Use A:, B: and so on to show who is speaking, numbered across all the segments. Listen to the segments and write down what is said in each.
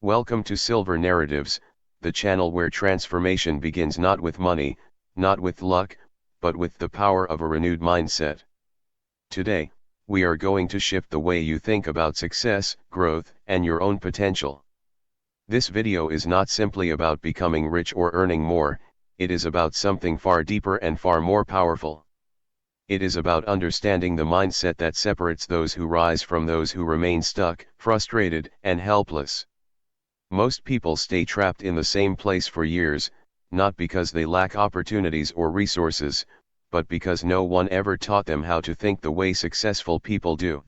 A: Welcome to Silver Narratives, the channel where transformation begins not with money, not with luck, but with the power of a renewed mindset. Today, we are going to shift the way you think about success, growth, and your own potential. This video is not simply about becoming rich or earning more, it is about something far deeper and far more powerful. It is about understanding the mindset that separates those who rise from those who remain stuck, frustrated, and helpless. Most people stay trapped in the same place for years, not because they lack opportunities or resources, but because no one ever taught them how to think the way successful people do.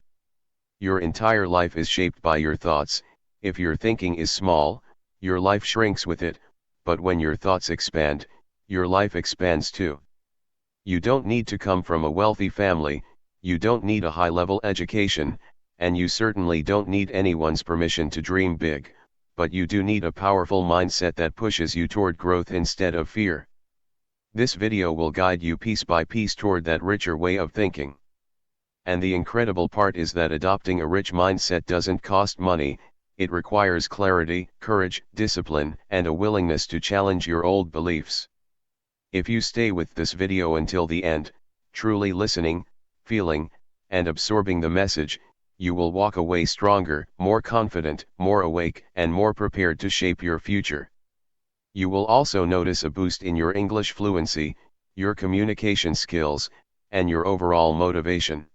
A: Your entire life is shaped by your thoughts. If your thinking is small, your life shrinks with it, but when your thoughts expand, your life expands too. You don't need to come from a wealthy family, you don't need a high-level education, and you certainly don't need anyone's permission to dream big, but you do need a powerful mindset that pushes you toward growth instead of fear. This video will guide you piece by piece toward that richer way of thinking. And the incredible part is that adopting a rich mindset doesn't cost money, it requires clarity, courage, discipline, and a willingness to challenge your old beliefs. If you stay with this video until the end, truly listening, feeling, and absorbing the message, you will walk away stronger, more confident, more awake, and more prepared to shape your future. You will also notice a boost in your English fluency, your communication skills, and your overall motivation.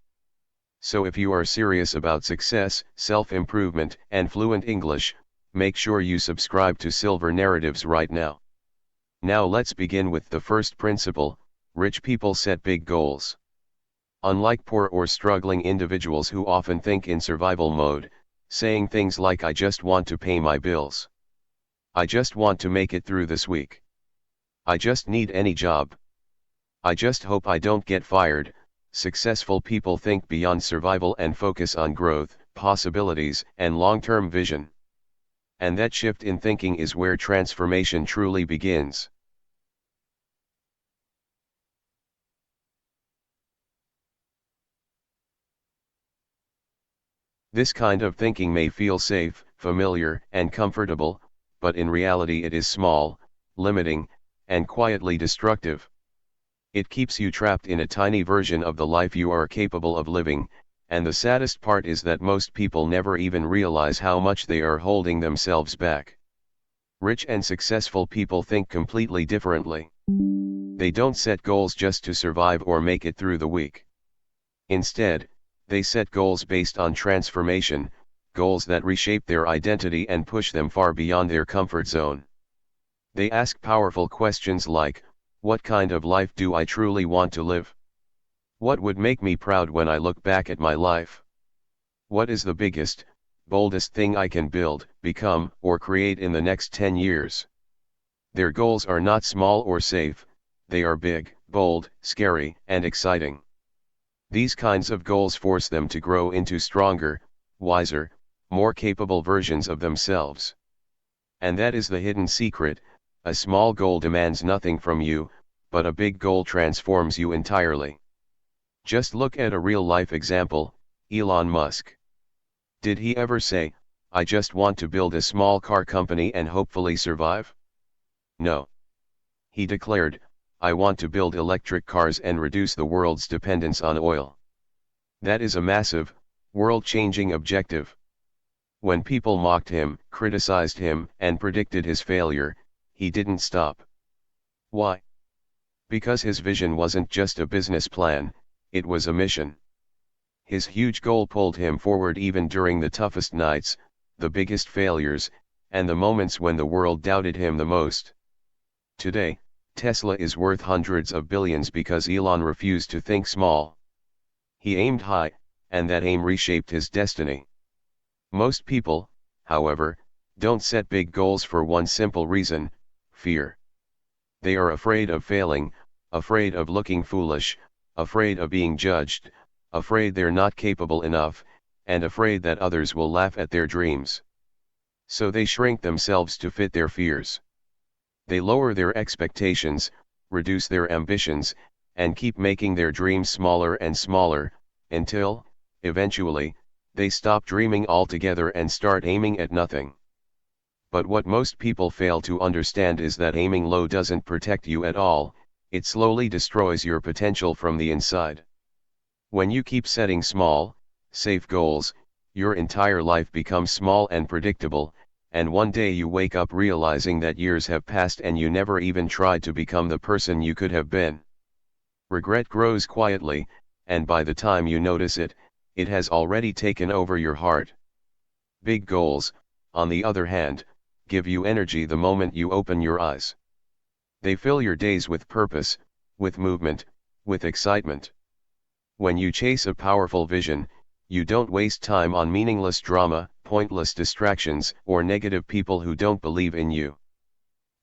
A: So if you are serious about success, self-improvement, and fluent English, make sure you subscribe to Silver Narratives right now. Now let's begin with the first principle: rich people set big goals. Unlike poor or struggling individuals who often think in survival mode, saying things like "I just want to pay my bills," "I just want to make it through this week," "I just need any job," "I just hope I don't get fired," successful people think beyond survival and focus on growth, possibilities, and long-term vision. And that shift in thinking is where transformation truly begins. This kind of thinking may feel safe, familiar, and comfortable, but in reality it is small, limiting, and quietly destructive. It keeps you trapped in a tiny version of the life you are capable of living, and the saddest part is that most people never even realize how much they are holding themselves back. Rich and successful people think completely differently. They don't set goals just to survive or make it through the week. Instead, they set goals based on transformation, goals that reshape their identity and push them far beyond their comfort zone. They ask powerful questions like, what kind of life do I truly want to live? What would make me proud when I look back at my life? What is the biggest, boldest thing I can build, become, or create in the next 10 years? Their goals are not small or safe, they are big, bold, scary, and exciting. These kinds of goals force them to grow into stronger, wiser, more capable versions of themselves. And that is the hidden secret: a small goal demands nothing from you, but a big goal transforms you entirely. Just look at a real-life example, Elon Musk. Did he ever say, "I just want to build a small car company and hopefully survive"? No. He declared, "I want to build electric cars and reduce the world's dependence on oil." That is a massive, world-changing objective. When people mocked him, criticized him, and predicted his failure, he didn't stop. Why? Because his vision wasn't just a business plan, it was a mission. His huge goal pulled him forward even during the toughest nights, the biggest failures, and the moments when the world doubted him the most. Today, Tesla is worth hundreds of billions because Elon refused to think small. He aimed high, and that aim reshaped his destiny. Most people, however, don't set big goals for one simple reason: fear. They are afraid of failing, afraid of looking foolish, afraid of being judged, afraid they're not capable enough, and afraid that others will laugh at their dreams. So they shrink themselves to fit their fears. They lower their expectations, reduce their ambitions, and keep making their dreams smaller and smaller, until, eventually, they stop dreaming altogether and start aiming at nothing. But what most people fail to understand is that aiming low doesn't protect you at all, it slowly destroys your potential from the inside. When you keep setting small, safe goals, your entire life becomes small and predictable, and one day you wake up realizing that years have passed and you never even tried to become the person you could have been. Regret grows quietly, and by the time you notice it, it has already taken over your heart. Big goals, on the other hand, give you energy the moment you open your eyes. They fill your days with purpose, with movement, with excitement. When you chase a powerful vision, you don't waste time on meaningless drama, pointless distractions, or negative people who don't believe in you.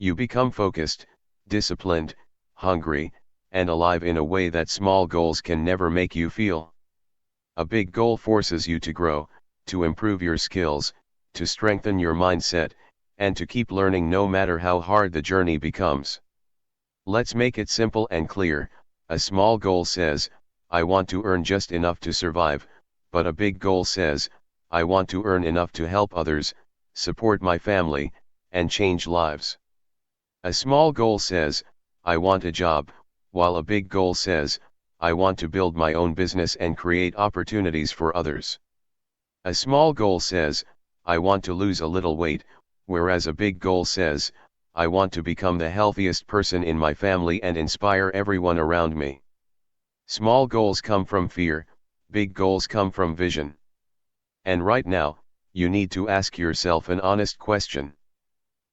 A: You become focused, disciplined, hungry, and alive in a way that small goals can never make you feel. A big goal forces you to grow, to improve your skills, to strengthen your mindset, and to keep learning no matter how hard the journey becomes. Let's make it simple and clear. A small goal says, I want to earn just enough to survive, but a big goal says, I want to earn enough to help others, support my family, and change lives. A small goal says, I want a job, while a big goal says, I want to build my own business and create opportunities for others. A small goal says, I want to lose a little weight, whereas a big goal says, I want to become the healthiest person in my family and inspire everyone around me. Small goals come from fear, big goals come from vision. And right now, you need to ask yourself an honest question.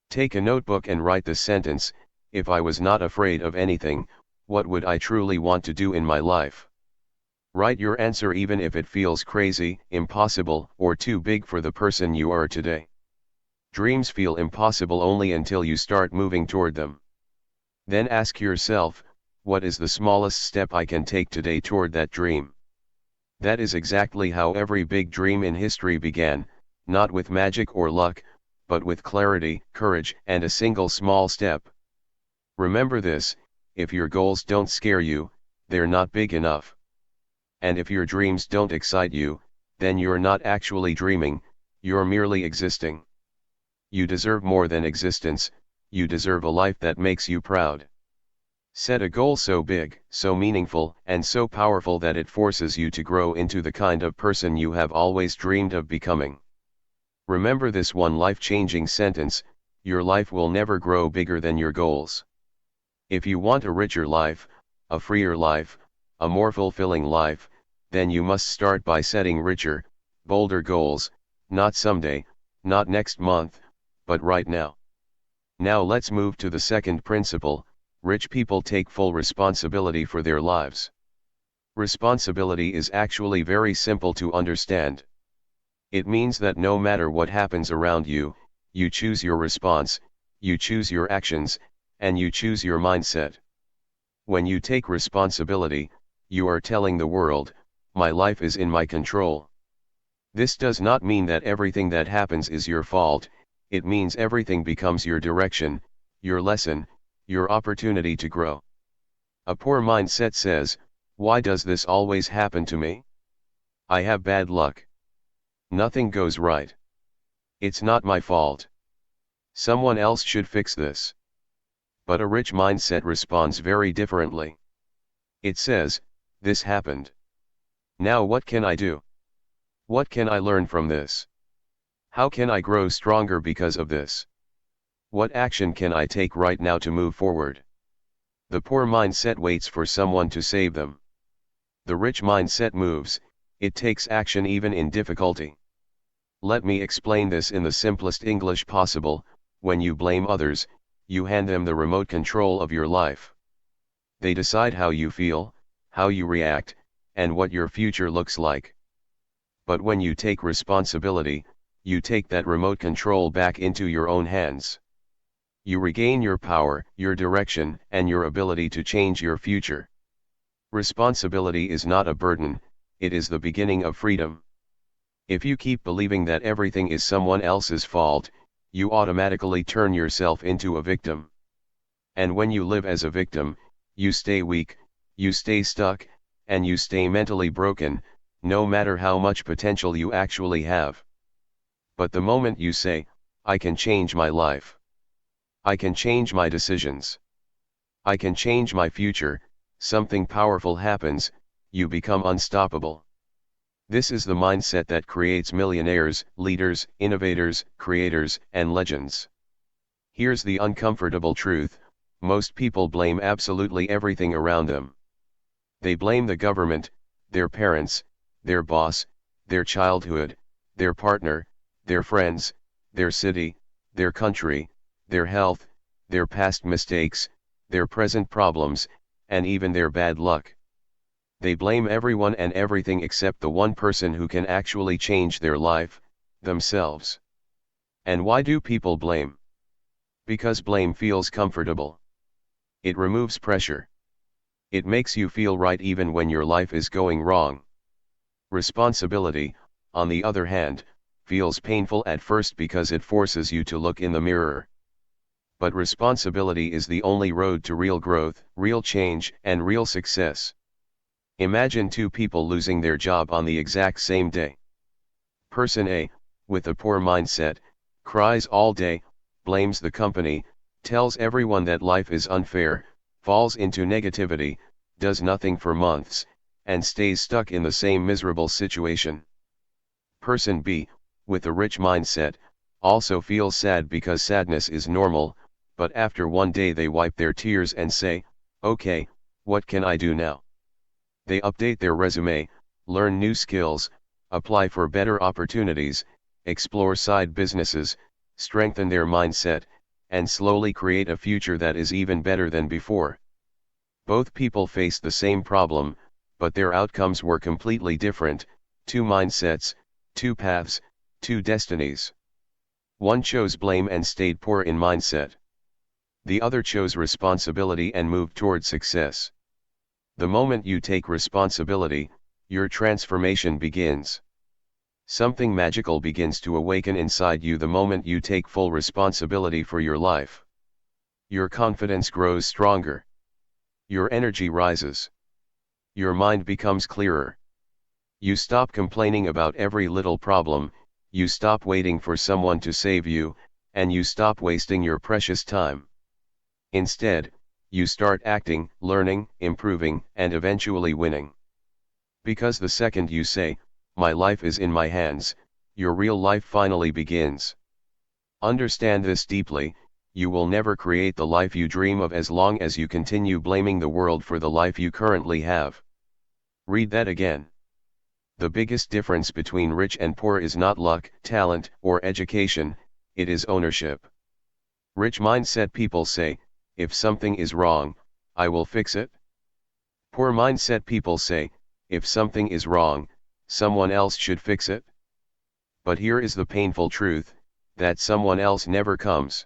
A: Take a notebook and write the sentence, if I was not afraid of anything, what would I truly want to do in my life? Write your answer even if it feels crazy, impossible, or too big for the person you are today. Dreams feel impossible only until you start moving toward them. Then ask yourself, what is the smallest step I can take today toward that dream? That is exactly how every big dream in history began, not with magic or luck, but with clarity, courage, and a single small step. Remember this, if your goals don't scare you, they're not big enough. And if your dreams don't excite you, then you're not actually dreaming, you're merely existing. You deserve more than existence, you deserve a life that makes you proud. Set a goal so big, so meaningful, and so powerful that it forces you to grow into the kind of person you have always dreamed of becoming. Remember this one life-changing sentence, your life will never grow bigger than your goals. If you want a richer life, a freer life, a more fulfilling life, then you must start by setting richer, bolder goals, not someday, not next month, but right now. Now let's move to the second principle. Rich people take full responsibility for their lives. Responsibility is actually very simple to understand. It means that no matter what happens around you, you choose your response, you choose your actions, and you choose your mindset. When you take responsibility, you are telling the world, my life is in my control. This does not mean that everything that happens is your fault, it means everything becomes your direction, your lesson, your opportunity to grow. A poor mindset says, why does this always happen to me? I have bad luck. Nothing goes right. It's not my fault. Someone else should fix this. But a rich mindset responds very differently. It says, this happened. Now what can I do? What can I learn from this? How can I grow stronger because of this? What action can I take right now to move forward? The poor mindset waits for someone to save them. The rich mindset moves, it takes action even in difficulty. Let me explain this in the simplest English possible. When you blame others, you hand them the remote control of your life. They decide how you feel, how you react, and what your future looks like. But when you take responsibility, you take that remote control back into your own hands. You regain your power, your direction, and your ability to change your future. Responsibility is not a burden, it is the beginning of freedom. If you keep believing that everything is someone else's fault, you automatically turn yourself into a victim. And when you live as a victim, you stay weak, you stay stuck, and you stay mentally broken, no matter how much potential you actually have. But the moment you say, I can change my life. I can change my decisions. I can change my future. Something powerful happens, you become unstoppable. This is the mindset that creates millionaires, leaders, innovators, creators, and legends. Here's the uncomfortable truth: most people blame absolutely everything around them. They blame the government, their parents, their boss, their childhood, their partner, their friends, their city, their country, their health, their past mistakes, their present problems, and even their bad luck. They blame everyone and everything except the one person who can actually change their life, themselves. And why do people blame? Because blame feels comfortable. It removes pressure. It makes you feel right even when your life is going wrong. Responsibility, on the other hand, feels painful at first because it forces you to look in the mirror. But responsibility is the only road to real growth, real change, and real success. Imagine two people losing their job on the exact same day. Person A, with a poor mindset, cries all day, blames the company, tells everyone that life is unfair, falls into negativity, does nothing for months, and stays stuck in the same miserable situation. Person B, with a rich mindset, also feels sad because sadness is normal, but after one day they wipe their tears and say, "Okay, what can I do now?" They update their resume, learn new skills, apply for better opportunities, explore side businesses, strengthen their mindset, and slowly create a future that is even better than before. Both people faced the same problem, but their outcomes were completely different: two mindsets, two paths, two destinies. One chose blame and stayed poor in mindset. The other chose responsibility and moved toward success. The moment you take responsibility, your transformation begins. Something magical begins to awaken inside you the moment you take full responsibility for your life. Your confidence grows stronger. Your energy rises. Your mind becomes clearer. You stop complaining about every little problem, you stop waiting for someone to save you, and you stop wasting your precious time. Instead, you start acting, learning, improving, and eventually winning. Because the second you say, "My life is in my hands," your real life finally begins. Understand this deeply: you will never create the life you dream of as long as you continue blaming the world for the life you currently have. Read that again. The biggest difference between rich and poor is not luck, talent, or education, it is ownership. Rich mindset people say, "If something is wrong, I will fix it." Poor mindset people say, "If something is wrong, someone else should fix it." But here is the painful truth, that someone else never comes.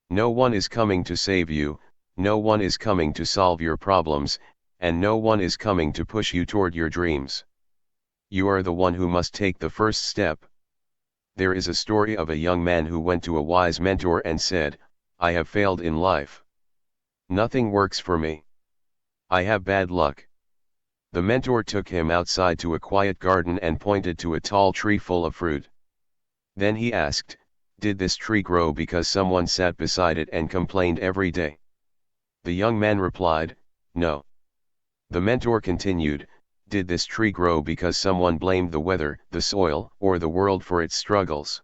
A: No one is coming to save you, no one is coming to solve your problems, and no one is coming to push you toward your dreams. You are the one who must take the first step. There is a story of a young man who went to a wise mentor and said, "I have failed in life. Nothing works for me. I have bad luck." The mentor took him outside to a quiet garden and pointed to a tall tree full of fruit. Then he asked, "Did this tree grow because someone sat beside it and complained every day?" The young man replied, "No." The mentor continued, "Did this tree grow because someone blamed the weather, the soil, or the world for its struggles?"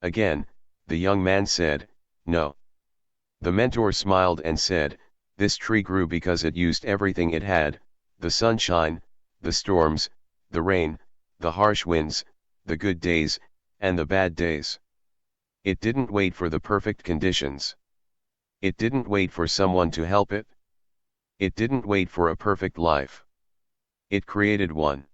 A: Again, the young man said, "No." The mentor smiled and said, "This tree grew because it used everything it had: the sunshine, the storms, the rain, the harsh winds, the good days, and the bad days. It didn't wait for the perfect conditions. It didn't wait for someone to help it. It didn't wait for a perfect life. It created one."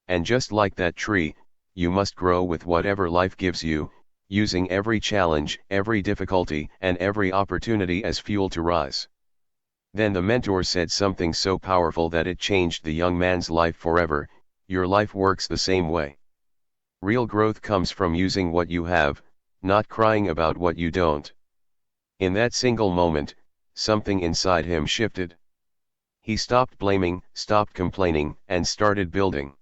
A: And just like that tree, you must grow with whatever life gives you, using every challenge, every difficulty, and every opportunity as fuel to rise. Then the mentor said something so powerful that it changed the young man's life forever: "Your life works the same way. Real growth comes from using what you have, not crying about what you don't." In that single moment, something inside him shifted. He stopped blaming, stopped complaining, and started building.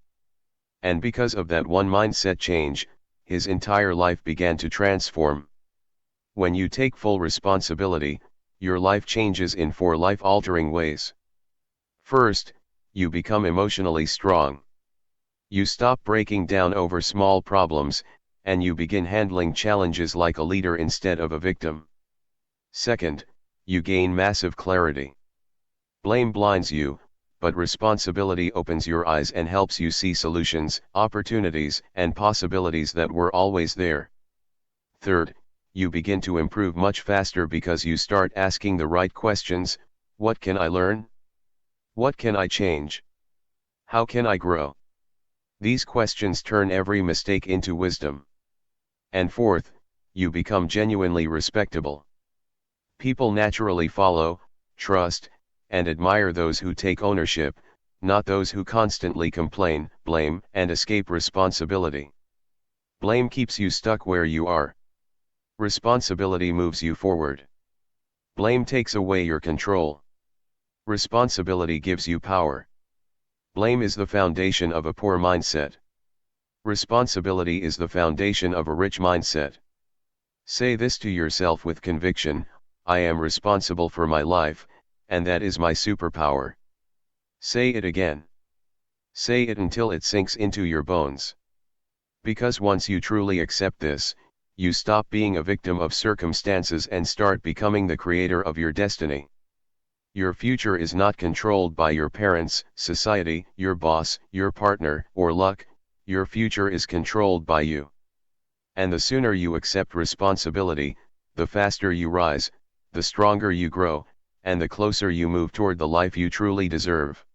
A: And because of that one mindset change, his entire life began to transform. When you take full responsibility, your life changes in 4 life-altering ways. First, you become emotionally strong. You stop breaking down over small problems, and you begin handling challenges like a leader instead of a victim. Second, you gain massive clarity. Blame blinds you, but responsibility opens your eyes and helps you see solutions, opportunities, and possibilities that were always there. Third, you begin to improve much faster because you start asking the right questions. What can I learn? What can I change? How can I grow? These questions turn every mistake into wisdom. And fourth, you become genuinely respectable. People naturally follow, trust, and admire those who take ownership, not those who constantly complain, blame, and escape responsibility. Blame keeps you stuck where you are. Responsibility moves you forward. Blame takes away your control. Responsibility gives you power. Blame is the foundation of a poor mindset. Responsibility is the foundation of a rich mindset. Say this to yourself with conviction: I am responsible for my life, and that is my superpower. Say it again. Say it until it sinks into your bones. Because once you truly accept this, you stop being a victim of circumstances and start becoming the creator of your destiny. Your future is not controlled by your parents, society, your boss, your partner, or luck. Your future is controlled by you. And the sooner you accept responsibility, the faster you rise, the stronger you grow, and the closer you move toward the life you truly deserve.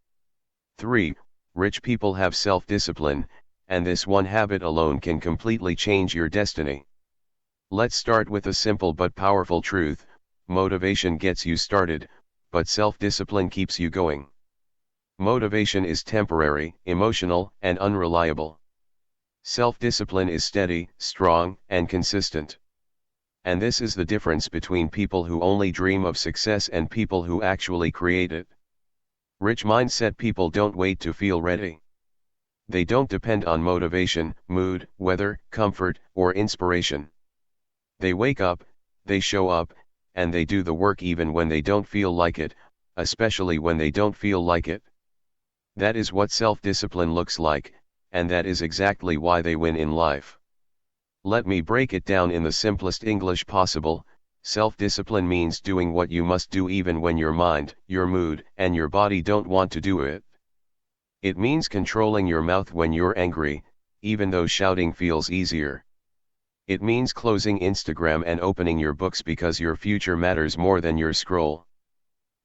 A: 3. Rich people have self-discipline, and this one habit alone can completely change your destiny. Let's start with a simple but powerful truth: motivation gets you started, but self-discipline keeps you going. Motivation is temporary, emotional, and unreliable. Self-discipline is steady, strong, and consistent. And this is the difference between people who only dream of success and people who actually create it. Rich mindset people don't wait to feel ready. They don't depend on motivation, mood, weather, comfort, or inspiration. They wake up, they show up, and they do the work even when they don't feel like it, especially when they don't feel like it. That is what self-discipline looks like, and that is exactly why they win in life. Let me break it down in the simplest English possible. Self-discipline means doing what you must do even when your mind, your mood, and your body don't want to do it. It means controlling your mouth when you're angry, even though shouting feels easier. It means closing Instagram and opening your books because your future matters more than your scroll.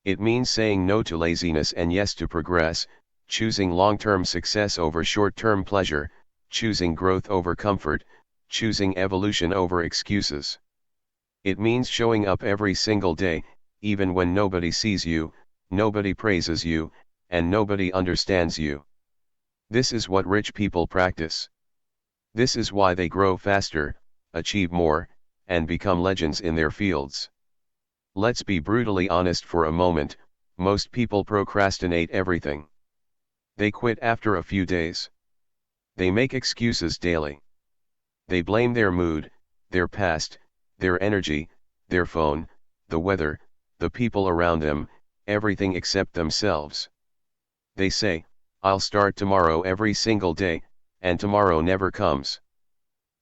A: It means saying no to laziness and yes to progress, choosing long-term success over short-term pleasure, choosing growth over comfort, choosing evolution over excuses. It means showing up every single day, even when nobody sees you, nobody praises you, and nobody understands you. This is what rich people practice. This is why they grow faster, achieve more, and become legends in their fields. Let's be brutally honest for a moment: most people procrastinate everything. They quit after a few days. They make excuses daily. They blame their mood, their past, their energy, their phone, the weather, the people around them, everything except themselves. They say, I'll start tomorrow every single day, and tomorrow never comes.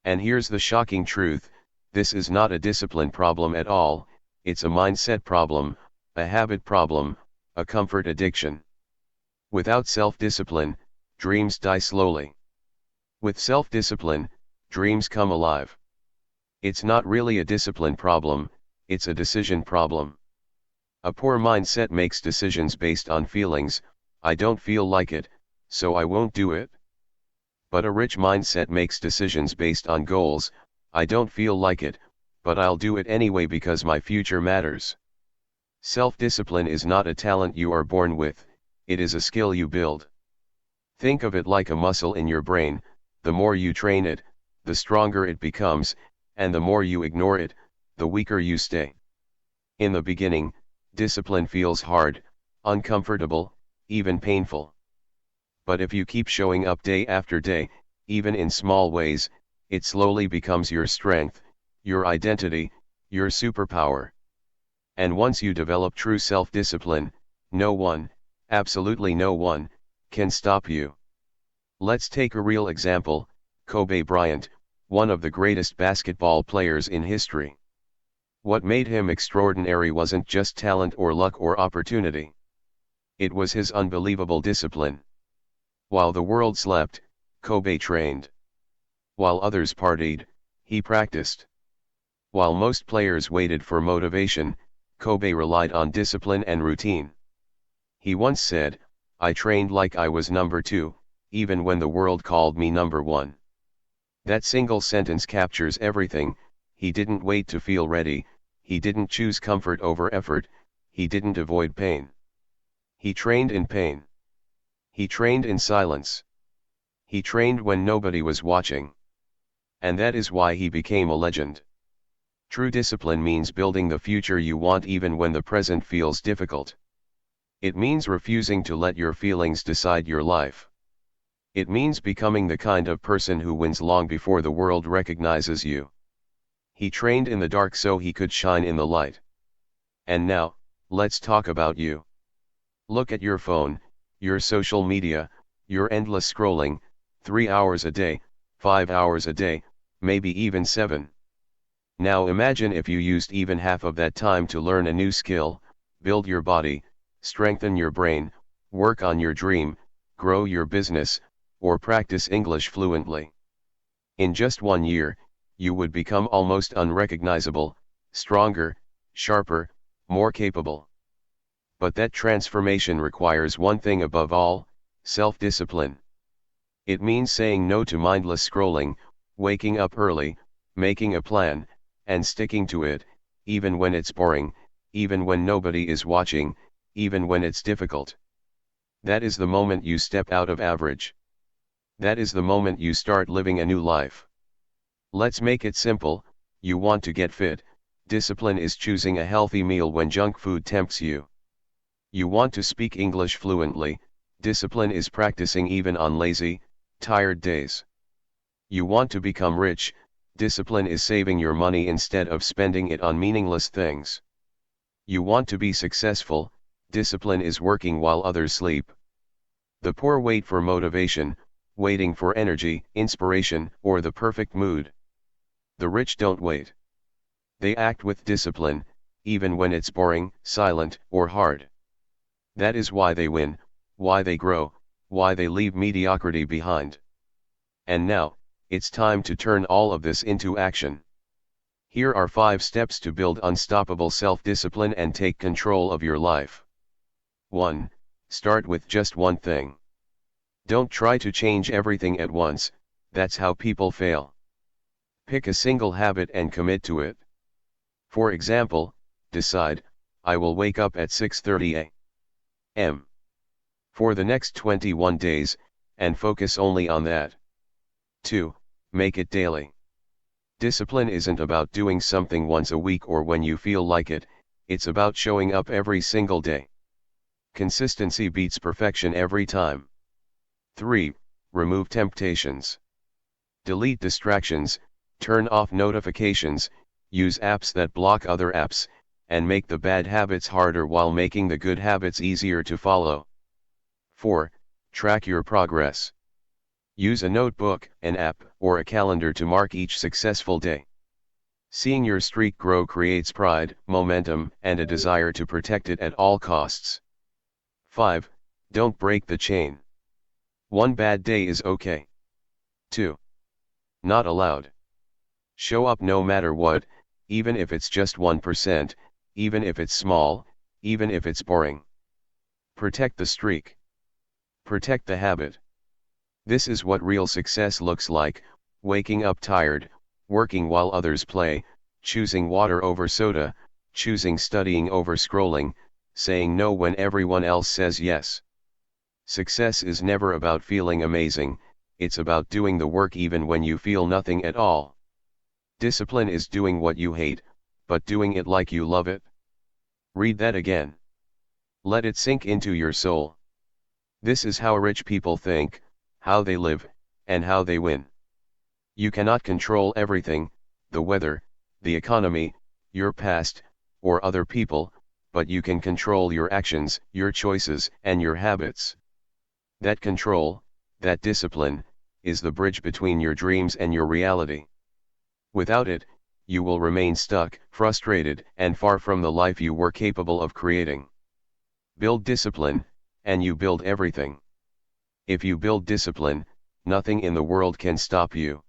A: And here's the shocking truth: this is not a discipline problem at all, it's a mindset problem, a habit problem, a comfort addiction. Without self-discipline, dreams die slowly. With self-discipline, dreams come alive. It's not really a discipline problem, it's a decision problem. A poor mindset makes decisions based on feelings: I don't feel like it, so I won't do it. But a rich mindset makes decisions based on goals: I don't feel like it, but I'll do it anyway because my future matters. Self-discipline is not a talent you are born with, it is a skill you build. Think of it like a muscle in your brain: the more you train it, the stronger it becomes, and the more you ignore it, the weaker you stay. In the beginning, discipline feels hard, uncomfortable, even painful. But if you keep showing up day after day, even in small ways, It slowly becomes your strength, your identity, your superpower. And once you develop true self-discipline, no one, absolutely no one, can stop you. Let's take a real example, Kobe Bryant, one of the greatest basketball players in history. What made him extraordinary wasn't just talent or luck or opportunity. It was his unbelievable discipline. While the world slept, Kobe trained. While others partied, he practiced. While most players waited for motivation, Kobe relied on discipline and routine. He once said, "I trained like I was number 2, even when the world called me number 1. That single sentence captures everything. He didn't wait to feel ready, he didn't choose comfort over effort, he didn't avoid pain. He trained in pain. He trained in silence. He trained when nobody was watching. And that is why he became a legend. True discipline means building the future you want even when the present feels difficult. It means refusing to let your feelings decide your life. It means becoming the kind of person who wins long before the world recognizes you. He trained in the dark so he could shine in the light. And now, let's talk about you. Look at your phone, your social media, your endless scrolling, 3 hours a day, 5 hours a day, maybe even 7. Now imagine if you used even half of that time to learn a new skill, build your body, strengthen your brain, work on your dream, grow your business, or practice English fluently. In just 1 year, you would become almost unrecognizable, stronger, sharper, more capable. But that transformation requires one thing above all, self-discipline. It means saying no to mindless scrolling, waking up early, making a plan, and sticking to it, even when it's boring, even when nobody is watching, even when it's difficult. That is the moment you step out of average. That is the moment you start living a new life. Let's make it simple. You want to get fit, discipline is choosing a healthy meal when junk food tempts you. You want to speak English fluently, discipline is practicing even on lazy, tired days. You want to become rich, discipline is saving your money instead of spending it on meaningless things. You want to be successful, discipline is working while others sleep. The poor wait for motivation, waiting for energy, inspiration, or the perfect mood. The rich don't wait. They act with discipline, even when it's boring, silent, or hard. That is why they win, why they grow, why they leave mediocrity behind. And now, it's time to turn all of this into action. Here are 5 steps to build unstoppable self-discipline and take control of your life. 1. Start with just one thing. Don't try to change everything at once, that's how people fail. Pick a single habit and commit to it. For example, decide, I will wake up at 6:30 a.m. for the next 21 days, and focus only on that. 2. Make it daily. Discipline isn't about doing something once a week or when you feel like it, it's about showing up every single day. Consistency beats perfection every time. 3. Remove temptations. Delete distractions, turn off notifications, use apps that block other apps, and make the bad habits harder while making the good habits easier to follow. 4. Track your progress. Use a notebook, an app, or a calendar to mark each successful day. Seeing your streak grow creates pride, momentum, and a desire to protect it at all costs. 5. Don't break the chain. One bad day is okay. 2. Not allowed. Show up no matter what, even if it's just 1%, even if it's small, even if it's boring. Protect the streak. Protect the habit. This is what real success looks like: waking up tired, working while others play, choosing water over soda, choosing studying over scrolling, saying no when everyone else says yes. Success is never about feeling amazing, it's about doing the work even when you feel nothing at all. Discipline is doing what you hate, but doing it like you love it. Read that again. Let it sink into your soul. This is how rich people think, how they live, and how they win. You cannot control everything, the weather, the economy, your past, or other people, but you can control your actions, your choices, and your habits. That control, that discipline, is the bridge between your dreams and your reality. Without it, you will remain stuck, frustrated, and far from the life you were capable of creating. Build discipline, and you build everything. If you build discipline, nothing in the world can stop you.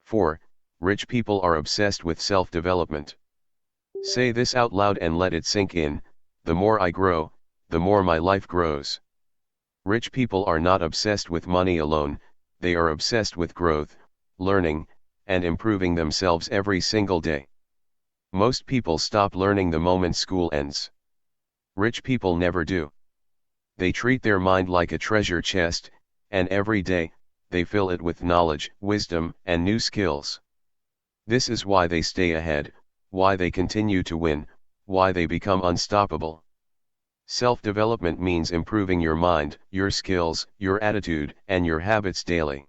A: 4. Rich people are obsessed with self-development. Say this out loud and let it sink in: the more I grow, the more my life grows. Rich people are not obsessed with money alone, they are obsessed with growth, learning, and improving themselves every single day. Most people stop learning the moment school ends. Rich people never do. They treat their mind like a treasure chest, and every day, they fill it with knowledge, wisdom, and new skills. This is why they stay ahead, why they continue to win, why they become unstoppable. Self-development means improving your mind, your skills, your attitude, and your habits daily.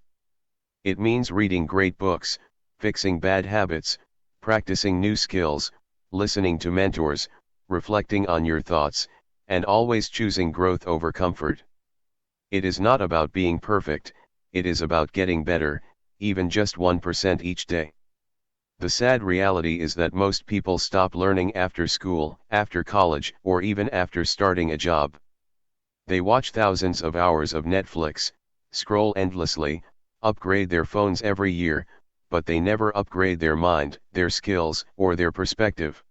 A: It means reading great books, fixing bad habits, practicing new skills, listening to mentors, reflecting on your thoughts, and always choosing growth over comfort. It is not about being perfect, it is about getting better, even just 1% each day. The sad reality is that most people stop learning after school, after college, or even after starting a job. They watch thousands of hours of Netflix, scroll endlessly, upgrade their phones every year, but they never upgrade their mind, their skills, or their perspective.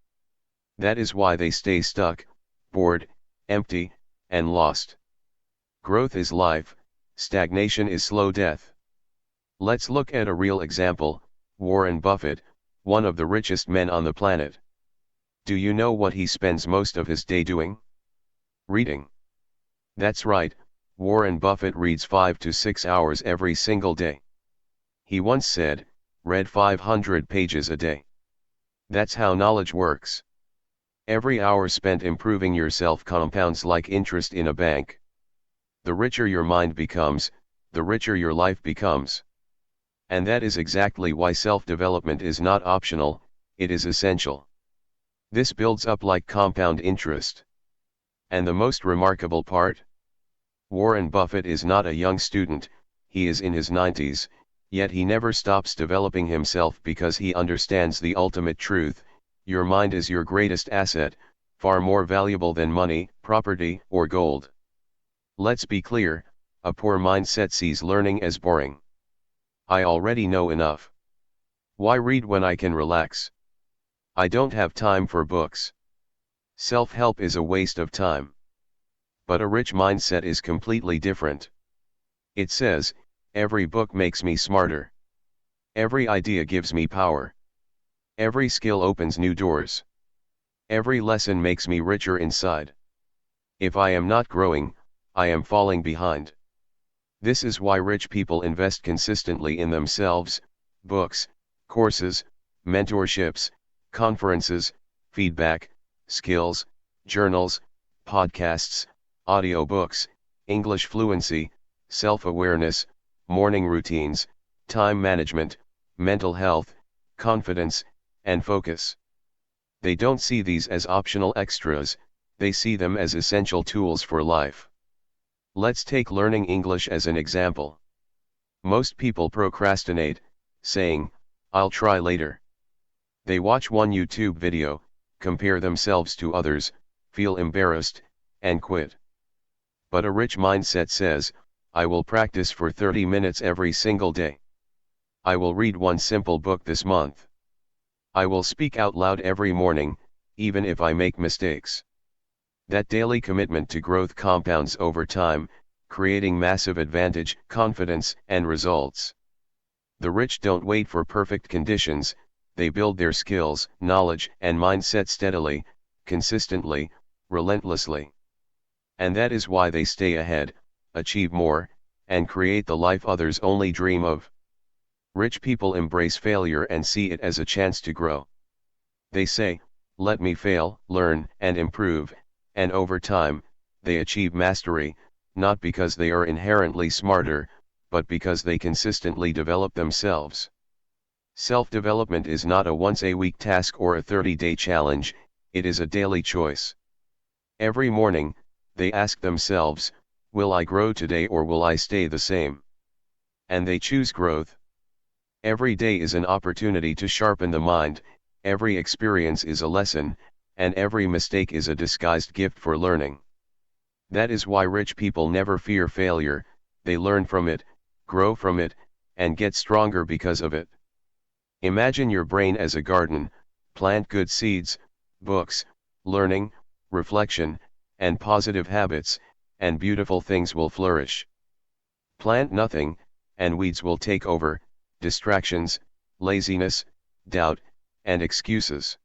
A: That is why they stay stuck, bored, empty, and lost. Growth is life, stagnation is slow death. Let's look at a real example: Warren Buffett, one of the richest men on the planet. Do you know what he spends most of his day doing? Reading. That's right, Warren Buffett reads 5 to 6 hours every single day. He once said, "Read 500 pages a day." That's how knowledge works. Every hour spent improving yourself compounds like interest in a bank. The richer your mind becomes, the richer your life becomes. And that is exactly why self-development is not optional, it is essential. This builds up like compound interest. And the most remarkable part? Warren Buffett is not a young student, he is in his 90s, yet he never stops developing himself because he understands the ultimate truth: your mind is your greatest asset, far more valuable than money, property, or gold. Let's be clear, a poor mindset sees learning as boring. I already know enough. Why read when I can relax? I don't have time for books. Self-help is a waste of time. But a rich mindset is completely different. It says, every book makes me smarter. Every idea gives me power. Every skill opens new doors. Every lesson makes me richer inside. If I am not growing, I am falling behind. This is why rich people invest consistently in themselves: books, courses, mentorships, conferences, feedback, skills, journals, podcasts, audiobooks, English fluency, self-awareness, morning routines, time management, mental health, confidence, and focus. They don't see these as optional extras, they see them as essential tools for life. Let's take learning English as an example. Most people procrastinate, saying, "I'll try later." They watch one YouTube video, compare themselves to others, feel embarrassed, and quit. But a rich mindset says, "I will practice for 30 minutes every single day. I will read one simple book this month. I will speak out loud every morning, even if I make mistakes." That daily commitment to growth compounds over time, creating massive advantage, confidence, and results. The rich don't wait for perfect conditions, they build their skills, knowledge, and mindset steadily, consistently, relentlessly. And that is why they stay ahead, achieve more, and create the life others only dream of. Rich people embrace failure and see it as a chance to grow. They say, "Let me fail, learn, and improve," and over time, they achieve mastery, not because they are inherently smarter, but because they consistently develop themselves. Self-development is not a once-a-week task or a 30-day challenge, it is a daily choice. Every morning, they ask themselves, will I grow today or will I stay the same? And they choose growth. Every day is an opportunity to sharpen the mind, every experience is a lesson, and every mistake is a disguised gift for learning. That is why rich people never fear failure, they learn from it, grow from it, and get stronger because of it. Imagine your brain as a garden, plant good seeds, books, learning, reflection, and positive habits, and beautiful things will flourish. Plant nothing, and weeds will take over, distractions, laziness, doubt, and excuses.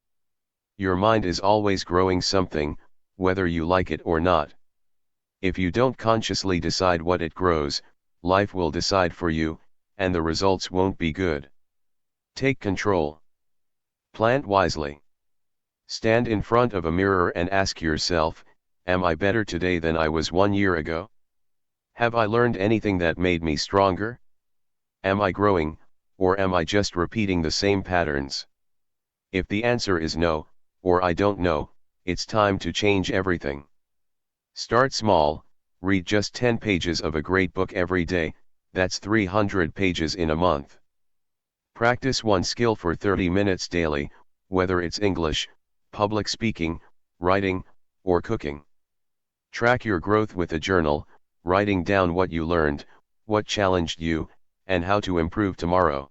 A: Your mind is always growing something, whether you like it or not. If you don't consciously decide what it grows, life will decide for you, and the results won't be good. Take control. Plant wisely. Stand in front of a mirror and ask yourself, am I better today than I was 1 year ago? Have I learned anything that made me stronger? Am I growing, or am I just repeating the same patterns? If the answer is no, or I don't know, it's time to change everything. Start small, read just 10 pages of a great book every day, that's 300 pages in a month. Practice one skill for 30 minutes daily, whether it's English, public speaking, writing, or cooking. Track your growth with a journal, writing down what you learned, what challenged you, and how to improve tomorrow.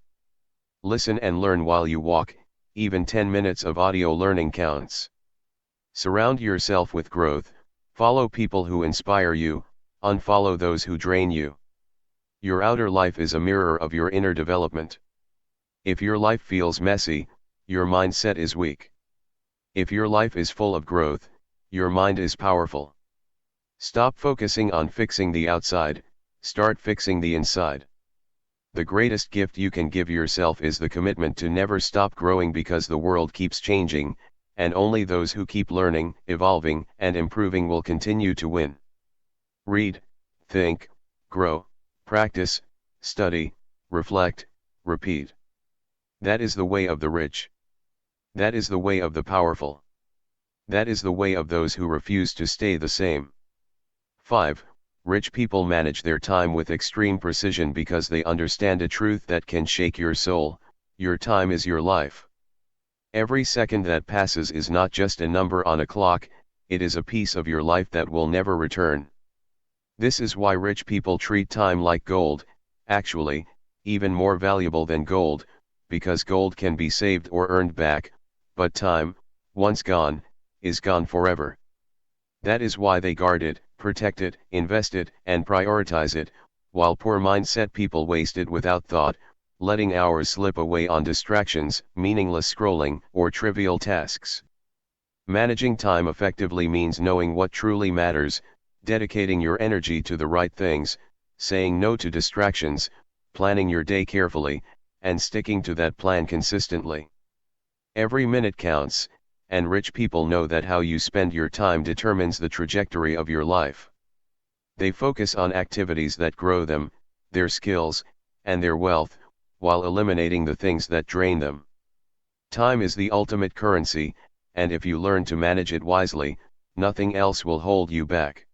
A: Listen and learn while you walk, even 10 minutes of audio learning counts. Surround yourself with growth, follow people who inspire you, unfollow those who drain you. Your outer life is a mirror of your inner development. If your life feels messy, your mindset is weak. If your life is full of growth, your mind is powerful. Stop focusing on fixing the outside, start fixing the inside. The greatest gift you can give yourself is the commitment to never stop growing, because the world keeps changing, and only those who keep learning, evolving, and improving will continue to win. Read, think, grow, practice, study, reflect, repeat. That is the way of the rich. That is the way of the powerful. That is the way of those who refuse to stay the same. 5. Rich people manage their time with extreme precision because they understand a truth that can shake your soul: your time is your life. Every second that passes is not just a number on a clock, it is a piece of your life that will never return. This is why rich people treat time like gold, actually, even more valuable than gold, because gold can be saved or earned back, but time, once gone, is gone forever. That is why they guard it, protect it, invest it, and prioritize it, while poor mindset people waste it without thought, letting hours slip away on distractions, meaningless scrolling, or trivial tasks. Managing time effectively means knowing what truly matters, dedicating your energy to the right things, saying no to distractions, planning your day carefully, and sticking to that plan consistently. Every minute counts, and rich people know that how you spend your time determines the trajectory of your life. They focus on activities that grow them, their skills, and their wealth, while eliminating the things that drain them. Time is the ultimate currency, and if you learn to manage it wisely, nothing else will hold you back.